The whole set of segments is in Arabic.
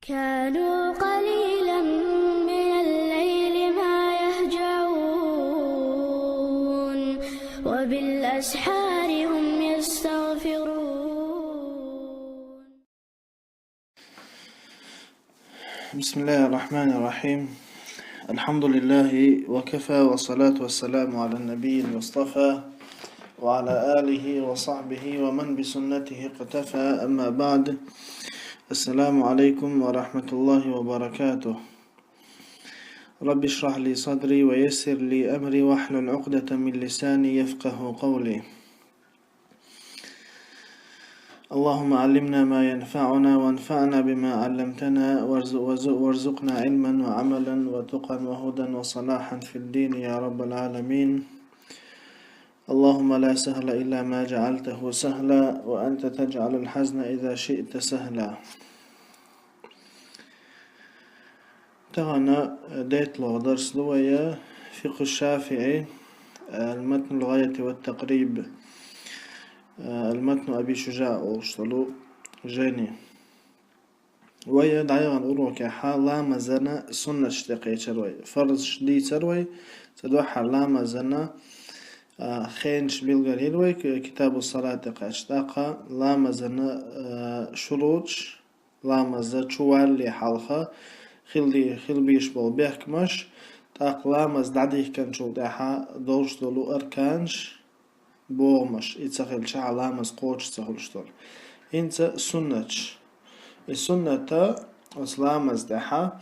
كانوا قليلا من الليل ما يهجعون وبالأسحار هم يستغفرون. بسم الله الرحمن الرحيم. الحمد لله وكفى والصلاة والسلام على النبي المصطفى وعلى آله وصحبه ومن بسنته اقتفى، أما بعد. السلام عليكم ورحمة الله وبركاته. رب اشرح لي صدري ويسر لي أمري واحلل عقدة من لساني يفقه قولي. اللهم علمنا ما ينفعنا وانفعنا بما علمتنا وارزقنا علما وعملا وتقا وهدى وصلاحا في الدين يا رب العالمين. اللهم لا سهل إلا ما جعلته سهلا وأنت تجعل الحزن إذا شئت سهلا. تغنى ديت له درس لويا فقه الشافعي، المتن الغاية والتقريب، المتن أبي شجاع أوشتلو جيني ويا دعيغان أروك حالا مزنا سنة شتقي تروي فرض شدي تروي تدوحر لا مزنا خينش بالقليل كتاب الصلاة قاشتاقا لا مزنا شروط لا مزنا شوالي حلقة خل بيشبه بيحكمش تاق لا مزدعديه كان شو داحا دوش دولو أركانش بوغمش يتسخل شع لا مزقوش تسخلشتول إنت سنتش السنة أسلام مزدحا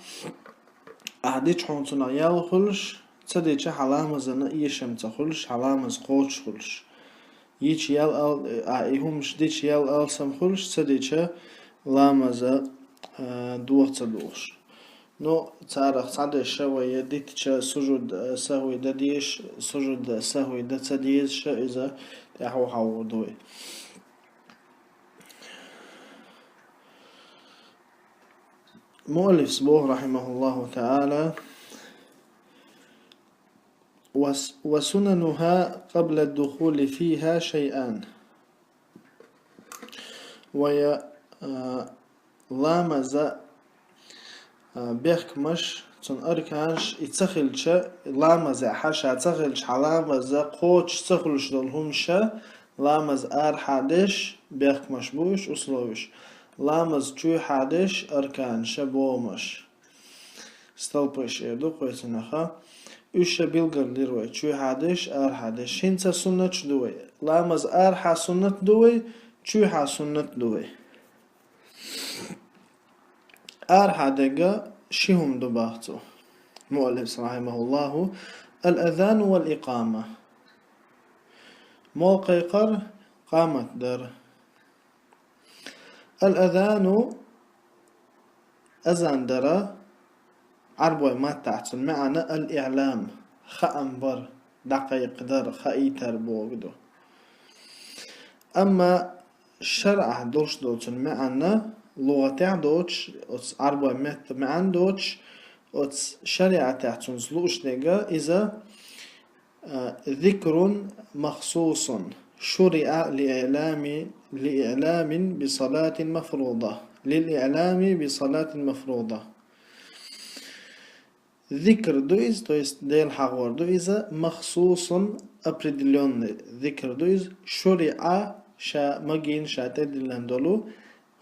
أهديش حونتنا يالخلش تسديش حلامة زنا إيشم تخلش حلامة قوش خلش ييش يال إيهمش ديش يال ألسم خلش تسديش لامة دوغ تدوغش نو تعرف تعدي شوية ديتش سجود سهوي دديش سجود سهوي دتسديش إذا تحو حوضوي. مؤلف سبوه رحمه الله تعالى وسننها قبل الدخول فيها شيئان ويا لامز بيخكمش تن أركانش يتسخلش لامز حاشا تسخلش حلامز قوش تسخلش دولهمش لامز حادش بيخكمش بوش أسلوش لامز چوي حادش أركانش بومش استلبش يدو قويتنخا üç bilgirlir ve çuy hadiş hadiş hinsa sünnet duve lamaz ha sünnet duve çuy ha sünnet duve hadega şihum dubahtu muallif rahimahullahu الأذان والإقامة موقع قر قامت در الأذان أذان درا عربوي ما تعتن معنى الإعلام خأنبر دقيق در خأيتر بوغدو أما شرع دوش دوتن معنى لغة دوش عربوي مت معنى دوش شرع تعتن زلوش نيجا إذا ذكر مخصوص شرع لإعلام بصلاة مفروضة للإعلام بصلاة مفروضة ذكر دويز то есть ديل حغور دويزا مخصوص определенный ذكر دويز شرع شا مجين شا تدلن دولو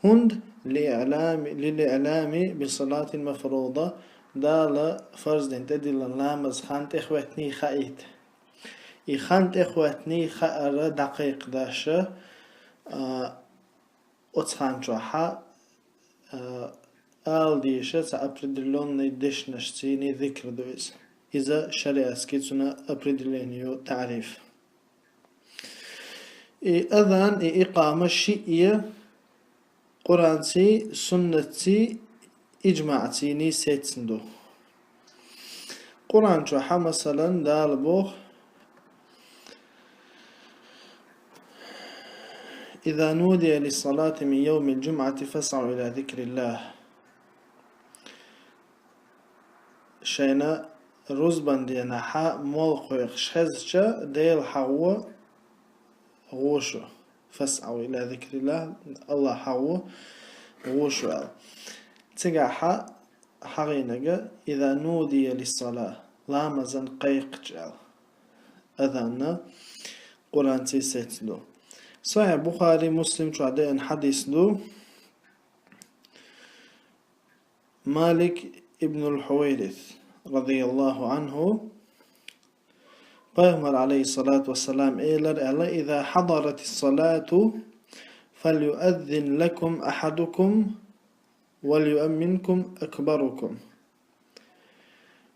هند للإعلام بصلاة مفروضة دالا فرض دين تدلن لامز خانت إخواتني خايت خانت إخواتني خأر دقيق داشا أتخانشوحا ديشة определенный дешнашцини ذكر دويز إذا شرع سكيتنا определению تعريف أذان إقامة شيئية قرآنسي سنتي إجماعتيني سيتسندو قرآن شوحا مثلا دال بوخ إذا نودي للصلاة من يوم الجمعة فاسعوا إلى ذكر الله شينا روزبان دينا حا مولقو خشزجا ديل حوا غوشو فاسعوا إلى ذكر الله الله حوا غوشو تقع حغينجا إذا نودي للصلاة لا مزن قيق جال أذان قرآن تيسيتلو صحيح بخاري مسلم شعدين حديث له مالك ابن الحويرث رضي الله عنه پیغمبر عليه الصلاة والسلام إيلر إذا حضرت الصلاة فليؤذن لكم أحدكم وليؤمنكم أكبركم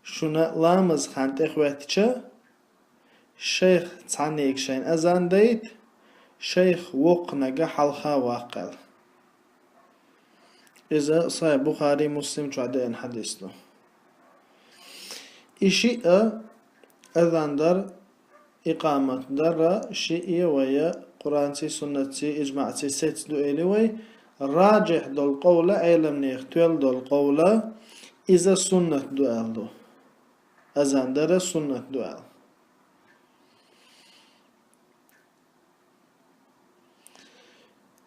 شنا لامز خانت إخواتك شيخ تعنيك شين أذان ديت شيخ وقنقة حلخا واقل إذا صحيح بخاري مسلم شعدين حديث له إشيء أذان در إقامة در شيء ويا قرآن سنة إجماع ست دو إلوي راجح دو القولة علم نيختوال دو القولة إذا سنة دو ألدو أذان در سنة دو أل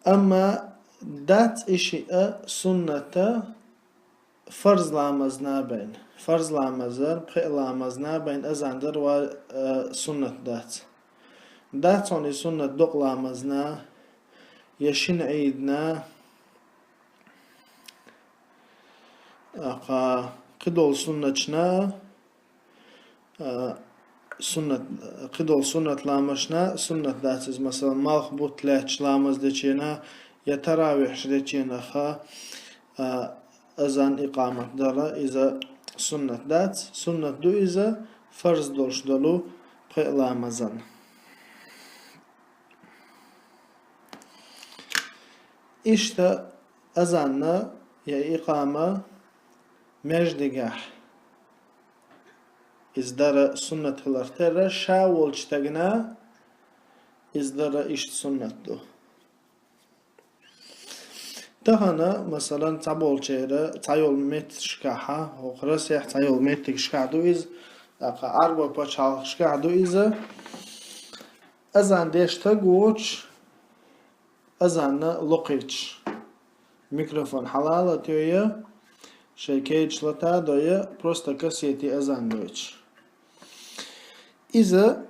أما دات إشيء سنة فرض لامزنا بين فرض لامزر بخي لامزنا بين أذان در و سنة دات عني سنة دوق لامزنا يشين عيدنا قدول سنة سنة قدول سنة لامشنا سنة داتز مثلا مالخبوت لاتش لامز ديشينا يتراويح شديشينا أذان إقامة دارا إذا سنة دات سنة دو إذا فرض دولش دولو بخي لامزن إشتا أذاننا يا إقامة مجدقح إزدار سنة الارترة شاول جتغنا إزدار إشت سنة دو تهنا مثلا تعبول شيرا تعيول ميت شكاحة وخرس يح تعيول ميت شكاحدو إز أربع باشال شكاحدو إذا أذان ديش تقوش أذان لقيتش ميكروفون حلالة تيويا شيكيج لتا دويا просто كسيتي أذان دويتش إذا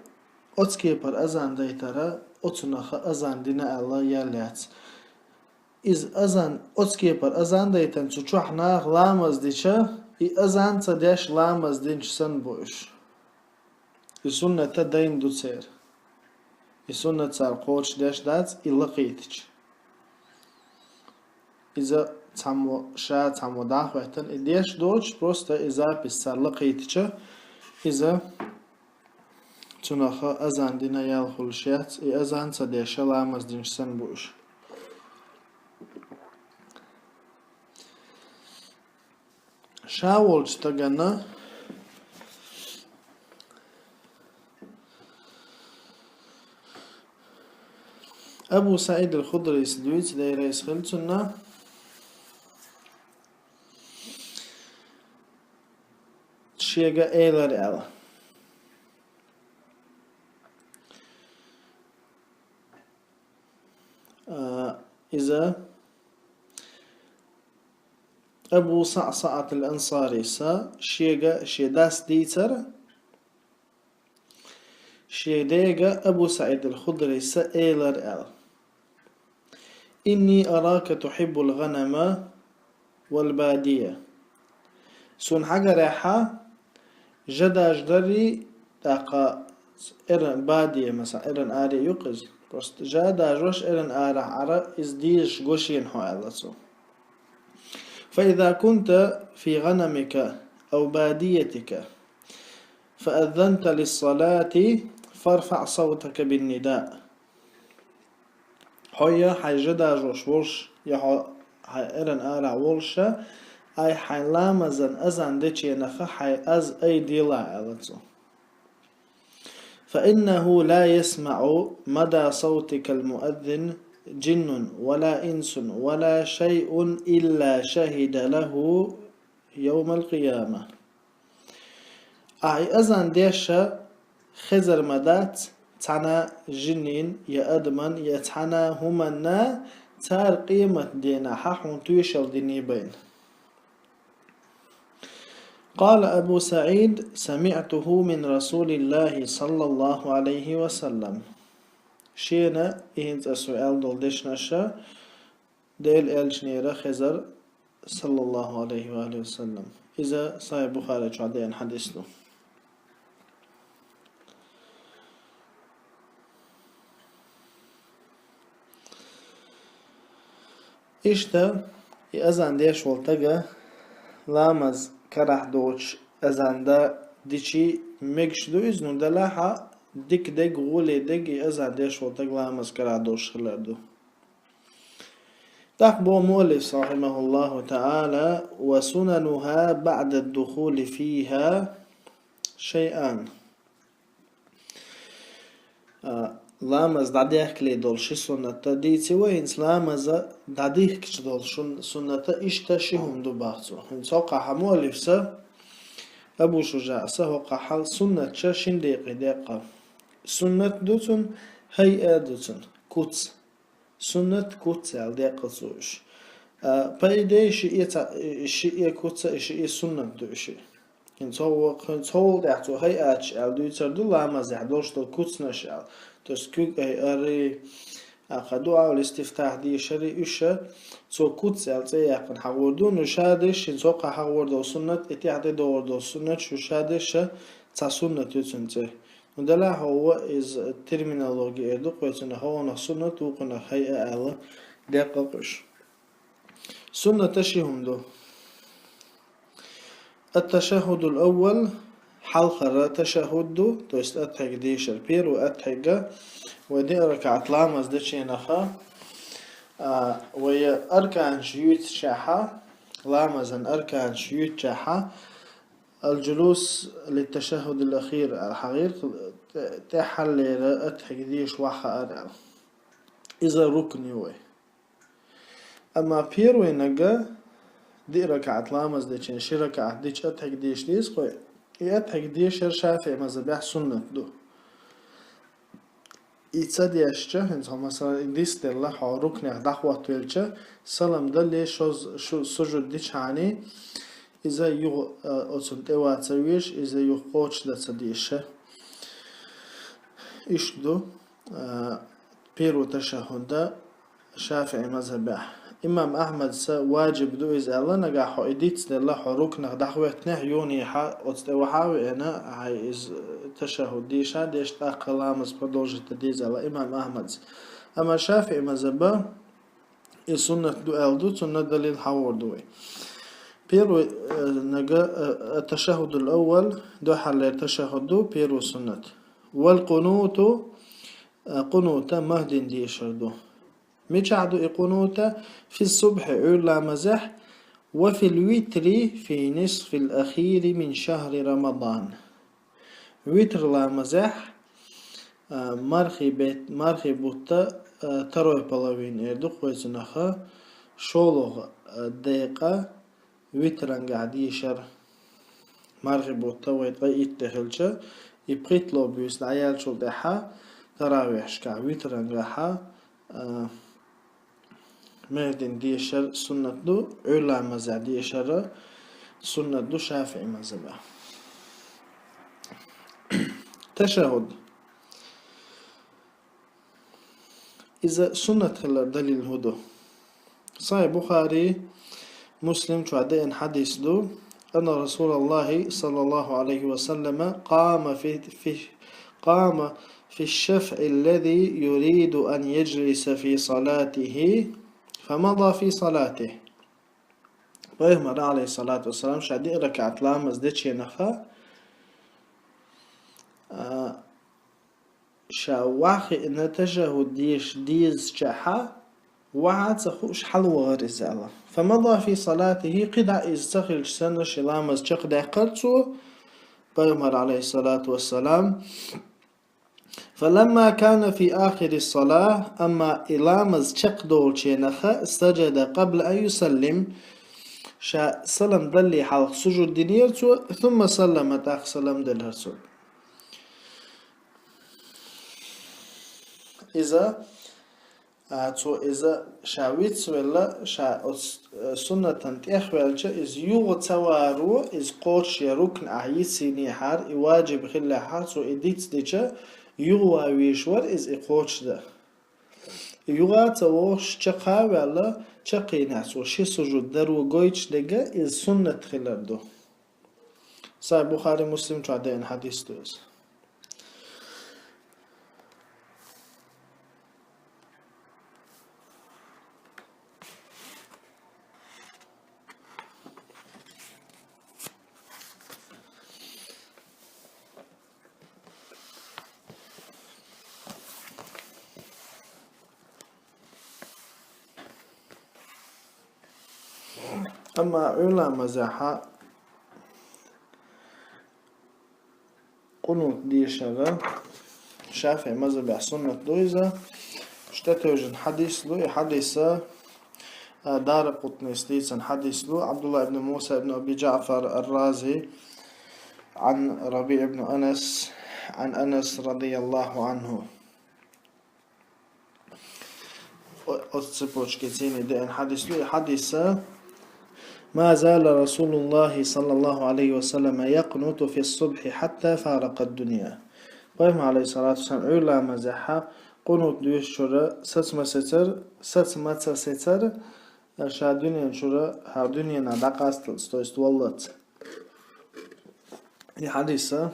أتسكي بر أذان ديتارا أتنخ أذان دينا الله ياليات إذ أذان أتسكي بر أذان ديتان تشوحنا لامز ديشا إي أذان تديش لامز دينش سن بوش السنة تدين دو تسير السنة تسار قوش ديش دات إلقيتش إذا تعمو داخوهتن إديش دوش просто إذا بسار لقيتش إذا تنخ أذان دينا يالخلشيات إي أذان تديش لامز دينش سن بوش شاول تغنى أبو سعيد الخضري سدويت داي رئيس خلتنا شيغا إيلر ألا إذا أبو صعصعة الأنصاري شيغا شيداس ديتر شيديغا أبو سعيد الخضري إيلر أل إني أراك تحب الغنم والبادية سون حاجة ريحة جدا جدري تاقا إرن بادية مثلا إرن آري يقز بس جدا جوش إرن آري عرا إزديش غوشين هو ألسو فإذا كنت في غنمك أو باديتك فأذنت للصلاة فارفع صوتك بالنداء هيا حيجدا جوش ولش يا حي إرن آرع ولشة أي حي لامزن أزن ديشي نخا حي أز أي ديلا ألتو فإنه لا يسمع مدى صوتك المؤذن جن ولا إنس ولا شيء إلا شهد له يوم القيامة أي أذن ديشة خزر مدات تانا جنين يا أدمن يا تانا همنا تار قيمة دينا ححون تويشل ديني بين قال أبو سعيد سمعته من رسول الله صلى الله عليه وسلم شينا إنت السؤال دولدشنا شا ديل إلشنيرا خزر صلى الله عليه وآله وسلم إذا صحيح بخاري عدين حديثه İşte ezan deş oltaga lamaz karah doç ezanda diçi mekşdu iznu dalaha dik deg gule deg ezan deş oltag lamaz karah doç hlardu. تحبو مؤلف رحمه الله تعالى وسننها بعد الدخول فيها شيئان لامز داديه كلي دول شي سنة ديتي وينس لامز داديه كش دول سنة اشتشيهم دو باخزو انسوقع مؤلف سا أبو شجاع سهوقع حال سنة شاشين ديقي ديقا سنة دوتن هيئة دوتن كوتس سنة كوتس على ديقا سوش بايدي شيء كوتس شيء سنة دوشي انسوق دعتو هيئة على دوتر دو لامز يحدوش دول كوتس نشال تسكوك أي أري أخدوا الاستفتاح دي شري إيشا سو كوتس يقن حوردون وشادش سوق حوردو سنة اتيحدي دوردو سنة شو شادش تا سنة يتسنتي ودلا هو إز ترمينولوجي إدو قويتنا هو سنة وقنا هيئة على دقيقش سنة تشيهم دو التشهد الأول حلقة تشهد دو توست أتحق ديشر بير وأتحق ودي ركعت لامز دشي نخا ويا أركان شيوت شاحة لامزن أركان شيوت شاحة الجلوس للتشهد الأخير الحقيق تحل أتحق ديش واحة أرعل إذا ركني وي أما بير وينقى دي ركعت لامز دشي شي ركعت ديش أتحق ديش ليس قوي يأتحق ديشر شافعي مذبح سنة دو إتصاد يشجع هنزا مثلا ديس دلله ركن دخوة تولجة سلام دلي شو سجود ديش هاني إذا يو أصل توا تسويش إذا يو قوش لتصديشه إيش دو بيرو تشهد شافعي مذبح إمام أحمد واجب دو إذا الله نجاح إديت دلله ركن دخوة يوني أتستوحاوي أنا عايز تشهد ديشا ديش تاقلامز بدوجة ديز على إمام أحمد أما شافعي مذبح السنة دو ألدو سنة دليل حور دوي بيرو نجا التشهد الأول دو حل التشهد دو بيرو سنة والقنوت قنوت مهد ديشر دو ميشعدو إقنوتا في الصبح علا مزح وفي الوتر في نصف الأخير من شهر رمضان وتر لا مزح مرخي بوتا تروي بلاوين إردو قويزنخا شولوغ دقيقة وتران قاعد يشر مرخي بوتا ويتغي يتدخلش يبقيت لو بيوس العيال شول دحا تراويح شكا وتران قاحا مهدين ديشر سنة دو علا مزع ديشر سنة دو شافعي مزبع تشهد إذا سنة دليل هدو صحيح بخاري مسلم شعدين حديث دو أن رسول الله صلى الله عليه وسلم قام في الشفع الذي يريد أن يجلس في صلاته فمضى في صلاته ويهمر عليه الصلاة والسلام شادي ركعت لامز ديتشي نخا شاواخي إن تشهد ديز شحا وعاد سخوش حلوة رزالة فمضى في صلاته قدع إزتخل سنة شلامز شقدع قرصو ويهمر عليه الصلاة والسلام فلما كان في آخر الصلاة أما إلامز شقدول شينخا استجد قبل أن يسلم شا سلم دلي حلق سجود دينيرتو ثم سلم تاخ سلم دلهرسو إذا So إذا شاويت ولا سنة تنتيخ والجا إز يوغ توارو إز قوش يروكن أعيسيني حار إواجب خلا حار سو إديت ديجا يوغ ويشور إز إقوش ده يوغا تووش چقا ولا چقينا سو شي سجود درو قويش ديجا إز سنة خلر دو صحيح بخاري مسلم تعدين حديث دوز أما علا مزاحة قنوت دي شغا شافعي مذهب سنة دويزة اشتتوجن حديث له حديث دار قطني ستيسن حديث له عبد الله بن موسى بن أبي جعفر الرازي عن ربيع بن أنس عن أنس رضي الله عنه أتصبوش كتيني دين حديث له حديث ما زال رسول الله صلى الله عليه وسلم يقنط في الصبح حتى فارق الدنيا قيم عليه الصلاة والسلام علا مزحة قنوت دوش شورا ستما ستر شا دنيا شورا ها دنيا ندق استوالت حديثة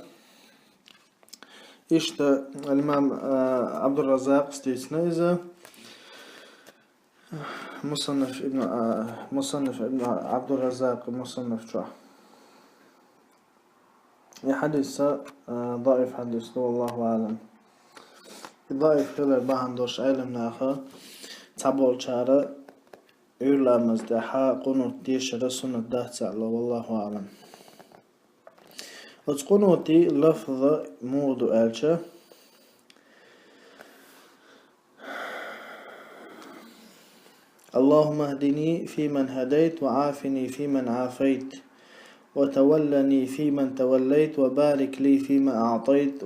إشت الإمام عبد الرزاق ستيسنيزة مصنف ابن عبد الرزاق مصنف شو حديث ضعيف حديث والله أعلم ضعيف خلال بهم دوش علم ناخا تبول شارع علا مزدحا قنوت ديش رسولنا ده تعالى والله أعلم وتقنوتي لفظ مود ألشا اللهم اهدني فيمن هديت وعافني فيمن عافيت وتولني فيمن توليت وبارك لي فيما أعطيت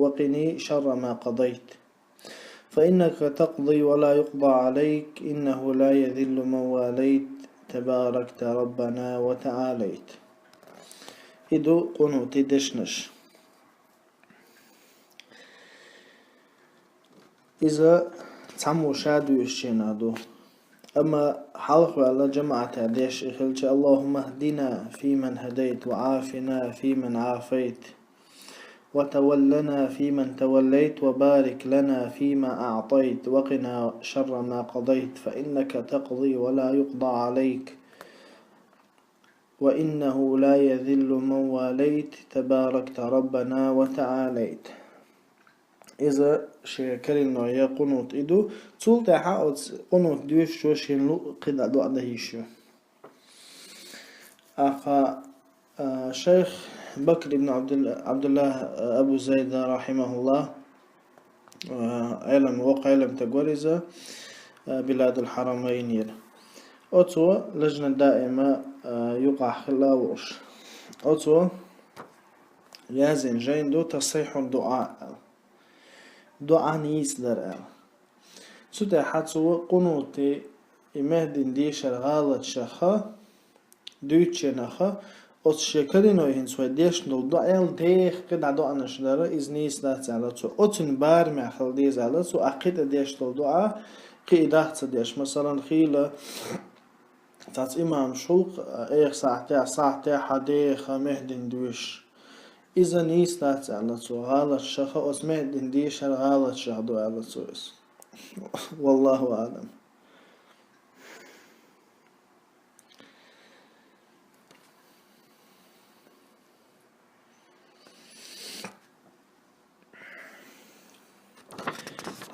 وقني شر ما قضيت فإنك تقضي ولا يقضى عليك إنه لا يذل من واليت تباركت ربنا وتعاليت إدو قنوتي دشنش إذا تعمو شادو يشينادو أما حلق على جماعة ديش إخلش اللهم اهدنا فيمن هديت وعافنا فيمن عافيت وتولنا فيمن توليت وبارك لنا فيما أعطيت وقنا شر ما قضيت فإنك تقضي ولا يقضى عليك وإنه لا يذل من واليت تباركت ربنا وتعاليت إذا شكل النوعية قنوت إدو تول تاحا قنوت دوش شو شنلو قد أدو أدهيشو أخا شيخ بكر بن عبد الله أبو زيد رحمه الله علم تقوريزة بلاد الحرمين أتو لجنة دائمة يقع خلاوش أتو لازم جين دو تصحيح الدعاء دعاء نيسلر سودا حتسو قنوتي إمهدين ديشر غالط شخا دوتشنخا أت شكلي نوعين سوى ديش نو دعاء ديخ قد عدو نشلر إز نيسلر تعالتو أتن بار معخل ديز علتو أقيد ديش نو دعاء قيدات ديش مثلا خيلة تات إمام شلق إيخ ساعتي حديخ مهدين دوش إذا نيسلر تعالتو غالط شخا أت مهدين ديشر غالط شخ دو علتو والله أعلم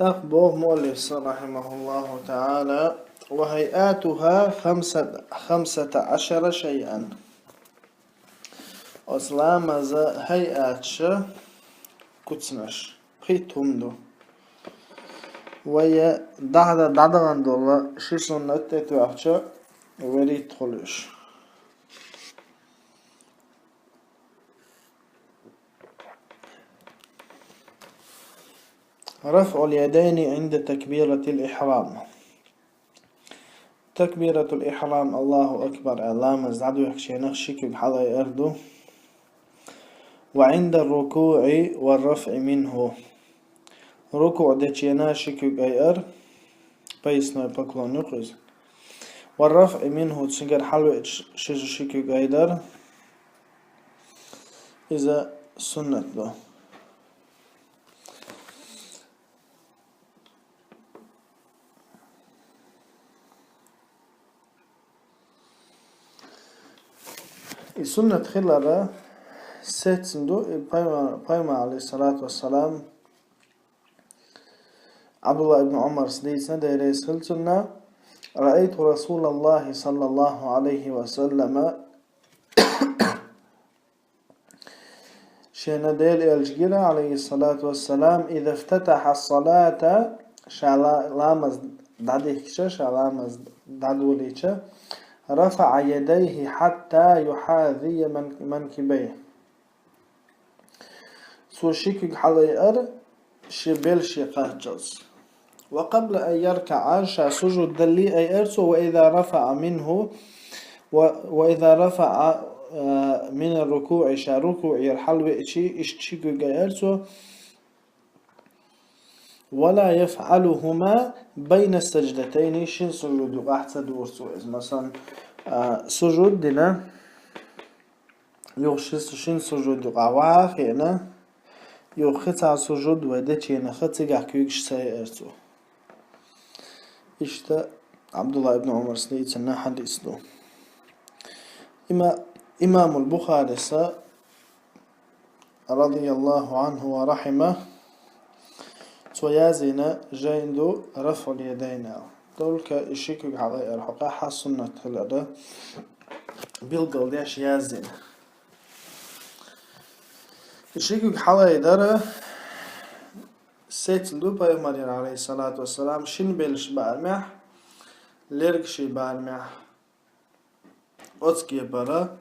أخبر مؤلف رحمه الله تعالى وهيئاتها 15 شيئا أسلام هيئات كتنش قيتهم دو ويا دعدغن دولا شي سنة تتوعش وريد خلوش رفع اليدين عند تكبيرة الإحرام. تكبيرة الإحرام الله أكبر اللام ازدادو يخشينخ شكل حضي أردو. وعند الركوع والرفع منه ركوع دتشينا شكل أير بيسنا بكلون يقز والرفع منه تسنجر حلو شكل أيدر إذا سنة له. السنة خلال سيتسندو بايما عليه الصلاة والسلام عبد الله بن عمر سديسنا دايري سلسلنا رأيت رسول الله صلى الله عليه وسلم شينا ديل الجيرة عليه الصلاة والسلام إذا افتتح الصلاة شالا لامز داديكشا شالامز دادوليكشا رفع يديه حتى يحاذي منكبيه سو شكك حليئر شبل شقاجز وقبل أن يركع سجد دلي أي أرسو وإذا رفع منه وإذا رفع من الركوع ركوع يرحل وإشي إشتشيك أرسو ولا يفعلهما بين السجدتين شين سجود أحسد ورسو مثلا سجود دنا يوشيس شين سجود واخينا يوخيتا سجود ودتشينا خطيقا كيوكش ساي أرسو إشتا عبد الله بن عمر سنيتنا حديث له. إمام البخاري رضي الله عنه ورحمه تويازينا جايندو رفع اليدين دولك إشيكو على الحقا حسنة هلدا بيلقل ديش يازين إشيكو حالي دارا سيتلو بايمارين عليه الصلاة والسلام شين بيلش بارمح ليركشي بارمح أتكي برا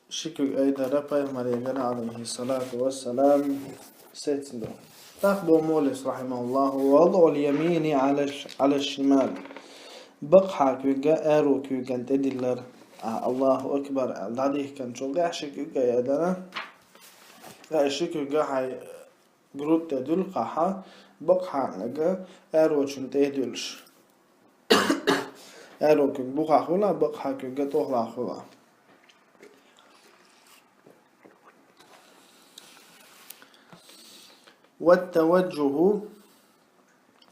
شيكو أيدارا بايمارين عليه الصلاة والسلام سيتلو تاخدو مولس رحمه الله ووضع اليمين على الشمال بقحا كيوغا ارو كيوغا تدلر الله أكبر داديه كان شلقا شيكوغا يدنا شيكوغا هاي جروب تدل قحا بقحا نجا ارو شن تدلش ارو كيوغ بقحا خولا بقحا كيوغا توخلا خولا والتوجه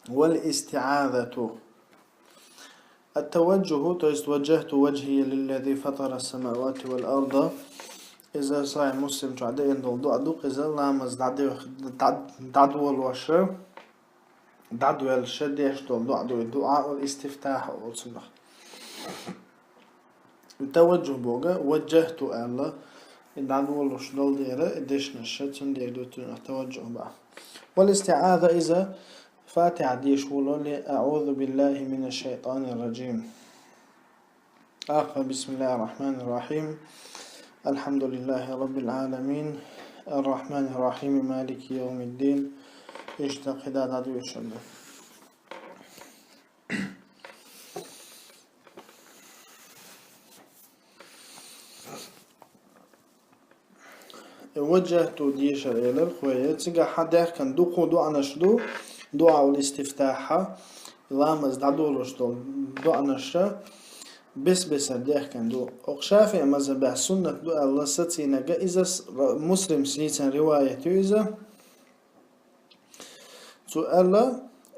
والاستعاذة. التوجه تيست وجهت وجهي للذي فطر السماوات والأرض إذا صاع مسلم تعدين دوق إذا لامز دعدو الوشر دعدو الشديش دعدو الدعاء والاستفتاح والصبح. التوجه بوغا وجهت الله دعدو الوشر ديرا إدشنا الشتن ديرو التوجه بقى. والاستعاذة إذا فاتح ديش ولولي أعوذ بالله من الشيطان الرجيم. بسم الله الرحمن الرحيم الحمد لله رب العالمين الرحمن الرحيم مالك يوم الدين اشتاق هداد عدو يشده. وجهت ديش إلى الخوية تيجا حدا كان دوقو دعا نشدو دعا والاستفتاح لامز دعدو رشدو دعا نشا بس ديح كان دو أقشافي أما زبع سنة دو الله ستينا إذا مسلم سنيتان رواية إذا سؤال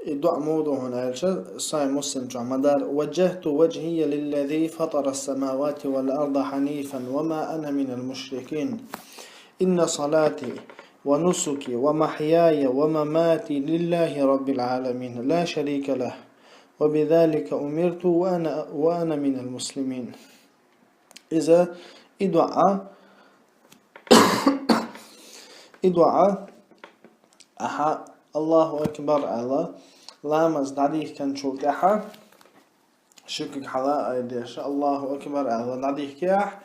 دعا موضوع هنا صاي مسلم مدار وجهت وجهي للذي فطر السماوات والأرض حنيفا وما أنا من المشركين إن صلاتي ونسكي ومحياي ومماتي لله رب العالمين لا شريك له وبذلك أمرت وأنا من المسلمين. إذا إدعاء أحا الله أكبر على لامز دعيه كان شوك أحا شكك حلا أيديش الله أكبر على دعيه كيح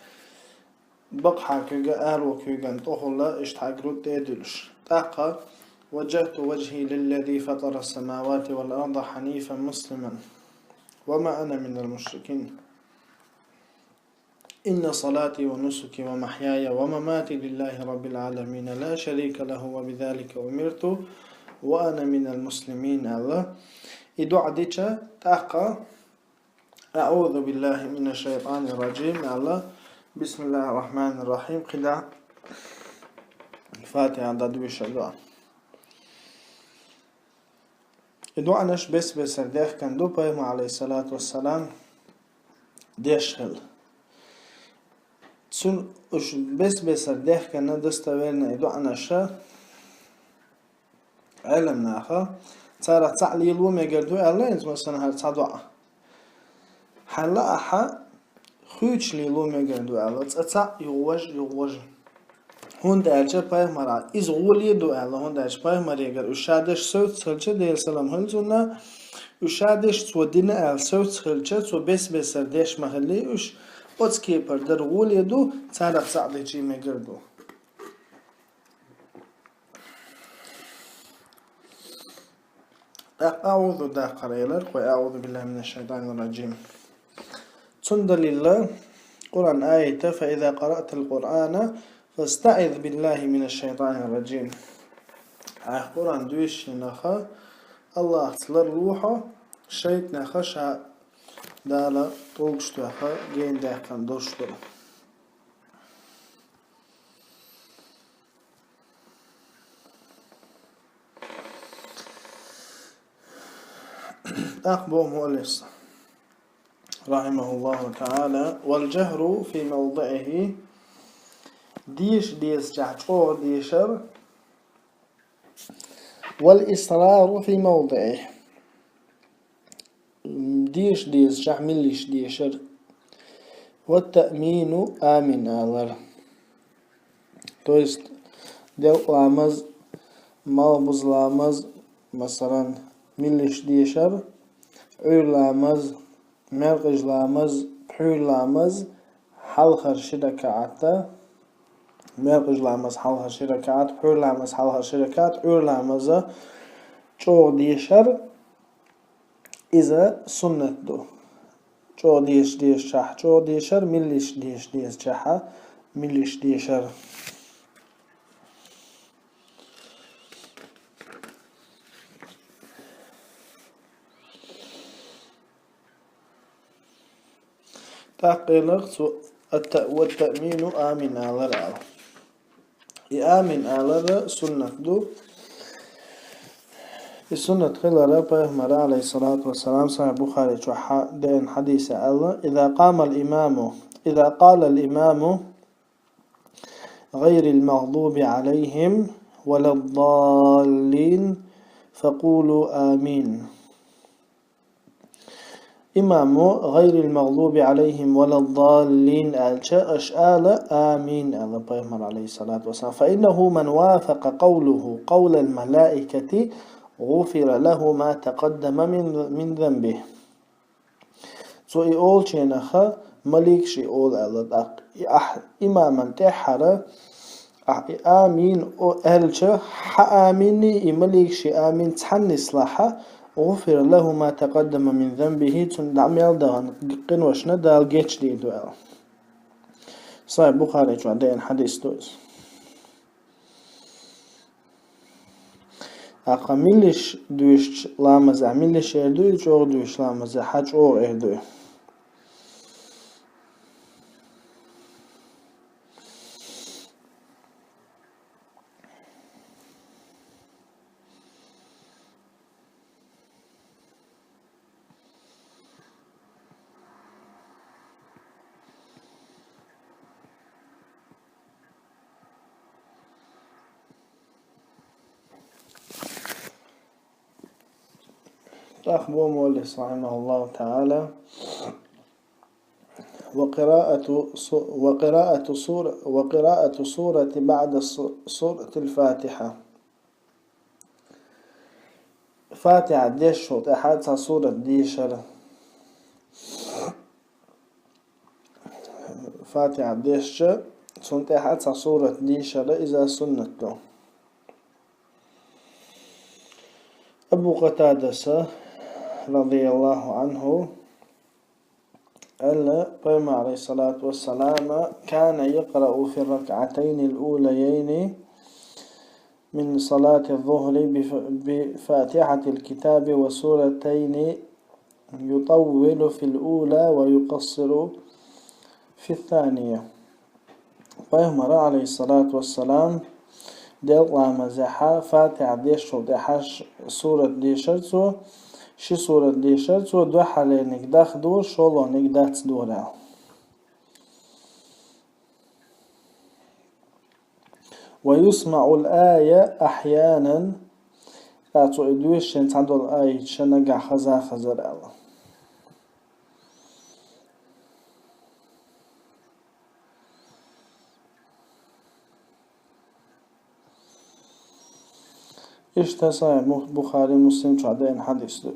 بقحا كيغا ارو كيغا انتوخلا اشتاقرو تيدلش تاقا وجهت وجهي للذي فطر السماوات والأرض حنيفا مسلما وما أنا من المشركين إن صلاتي ونسكي ومحياي ومماتي لله رب العالمين لا شريك له وبذلك أمرت وأنا من المسلمين. الله إدعدك تأقى أعوذ بالله من الشيطان الرجيم. الله بسم الله الرحمن الرحيم. قدع فاتحة دادوش الدعاء دعانش بس ديخ كان دو بيهم عليه الصلاة والسلام ديشخل تسون اش بس ديخ كان دستويرنا دعانش علم ناخا صارت تعليل وما قردو الله انت مثلا هر تصدع حلا احا خوش لي لوما قردو الله تصع يوج هون درچه پای مرا از غولی دو الله هون درچ پای مرا اگر اشادش سوت سلچه دیل سلام هلزونا اشادش تو دین ال سوت سلچه تو بس دیش محلی اش اوت کیپر در غولی دو تعرف صعده چی مگردو اعوذ دا قريلر واعوذ بالله من الشيطان الرجيم. تند لله قرآن آية فإذا قرأت القرآن فاستعذ بالله من الشيطان الرجيم. قرآن دويش نخا الله تلر روحه شيط نخا شا دالا طولشتو أخا جين داكن دوشتو. أخبر مؤلس رحمه الله تعالى والجهر في موضعه ديش جحجور ديشر والإصرار في موضعه ديش جحملش ديشر والتأمين آمن آلر تويست دل لامز مالبز لامز مثلا ملش ديشر عير لامز مرقج لامز حير لامز حلخر شركاتا مرقج لامز حلخر شركات حير لامز حلخر شركات عير لامز چو ديشر إذا سنة دو چو ديش شح چو ديشر ملش ديش شحا ملش ديشر تقلق والتأمين آمن على الأرض آمن على سنة دو السنة خلال بيغمر عليه الصلاة والسلام صحيح بخاري دين حديث الله إذا قال الإمام غير المغضوب عليهم ولا الضالين فقولوا آمين. إمام غير المغضوب عليهم ولا الضالين أشآل آمين الله بيغمر عليه الصلاة والسلام فإنه من وافق قوله قول الملائكة غفر له ما تقدم من ذنبه. So I all چينخا مليك شي all الله إماما تحرى آمين أهلش آميني مليك شي آمين تحني صلاحة غفر له ما تقدم من ذنبه تندعم يلدغن قنوشنا دال جيتش دي دوال صحيح بخاري دين حديث دوز أقا ملش دوش لامزة ملش اردوي جوغ دوش لامزة حاج اوغ اردوي أخبر مؤلس رحمه الله تعالى وقراءة سورة بعد سورة الفاتحة فاتحة ديش شوط أحد سورة ديشر فاتحة ديش سنت أحد سورة ديشر إذا سنته أبو قتادة رضي الله عنه قال قام عليه الصلاة والسلام كان يقرأ في الركعتين الأوليين من صلاة الظهر بفاتحة الكتاب وسورتين يطول في الأولى ويقصر في الثانية. پیغمبر عليه الصلاة والسلام دل مزحا فاتحة ديشو دحش سورة ديشرتو شي سورة ديشرتو دو حالي نقداخ دور شولو نقداخ دورا. ويسمع الآية أحيانا قاتو إدويش ينتعدو الآية شنقع خزر الله. اشتا بخاري مسلم شعدين حديث دو.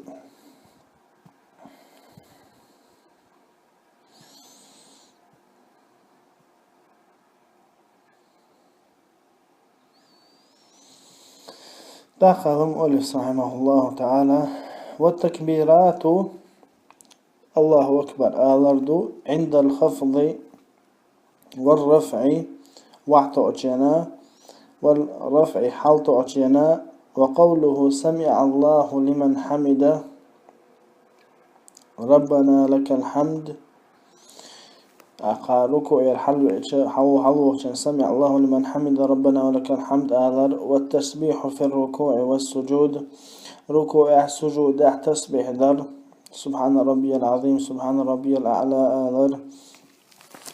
داخلهم ألف رحمه الله تعالى والتكبيرات الله أكبر آلردو عند الخفض والرفع وحط أجينا والرفع حلط أجينا وقوله سمع الله لمن حمد ربنا لك الحمد أقالوكو يرحل حلو سمع الله لمن حمد ربنا ولك الحمد آلر. والتسبيح في الركوع والسجود ركوع سجود تسبيح در سبحان ربي العظيم سبحان ربي الأعلى آلر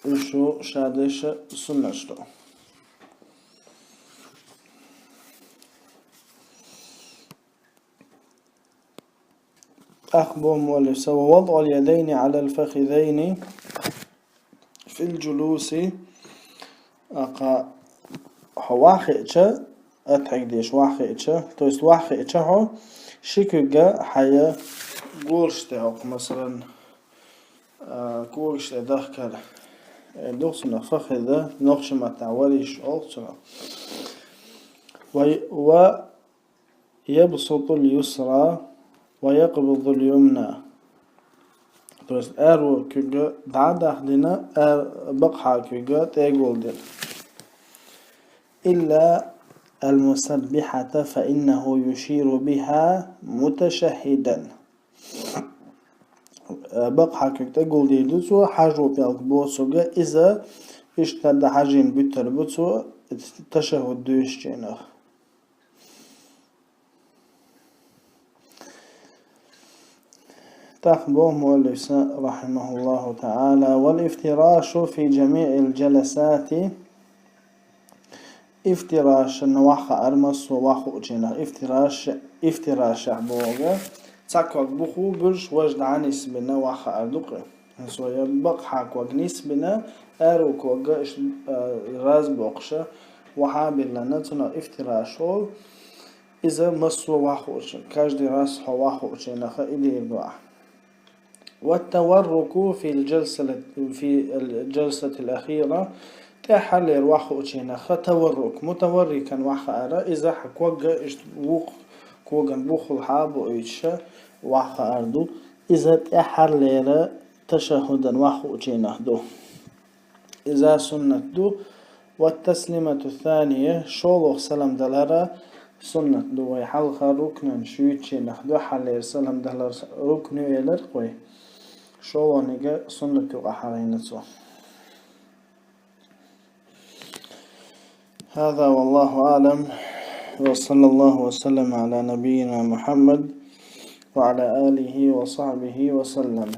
وشو شادش سنشتو. أخبر مؤلف سوى وضع اليدين على الفخذين في الجلوس أقا واخي إتشا أتحق ديش واخي إتشا تويست واخي إتشا هو شكوغا حيا قولشتهوك مثلا قولشته دخكر دوغسنا فخذا نقشما تعوليش أغسنا ويبسط اليسرى ويقبض اليمنى تويست أرو كوغا دعا دينا بقحا كوغا تيقول دير إلا المسبحة فإنه يشير بها متشهدا. بقحا كوغا تيقول دير دوتو حاجو بيالك بوصوغا إذا اشتد حاجين بيتر بوتو تشهد دوش جينه. تخبر مؤلف رحمه الله تعالى والافتراش في جميع الجلسات افتراش نوخ أرمس ووخ أجينا افتراش عبوغا تاكوك بخو برش وجد عنيس بنا وخ أردوغا سويا بقحاك وغنيس بنا أروك وغاش راز بوغشا وحابر لنا تنا افتراشول إذا مسو وخ أجينا كاجدي راس هو وخ أجينا خائلي الباع. والتورك في الجلسة الأخيرة تحل الوخ أجينا تورك متوركا وخ أرى إذا حكوغا ووق كوغن بوخ الحاب وإيشا وخ أردو إذا تحل تشهدا وخ أجينا دو إذا سنة دو. والتسليمة الثانية شولوخ سلام دلارا سنة دو ويحلخ ركنا شويتشي نخدو حل سلام دلار ركنو يلر قوي شولو نيجا سنة أحرينتو. هذا والله أعلم وصلى الله وسلم على نبينا محمد وعلى آله وصحبه وسلم.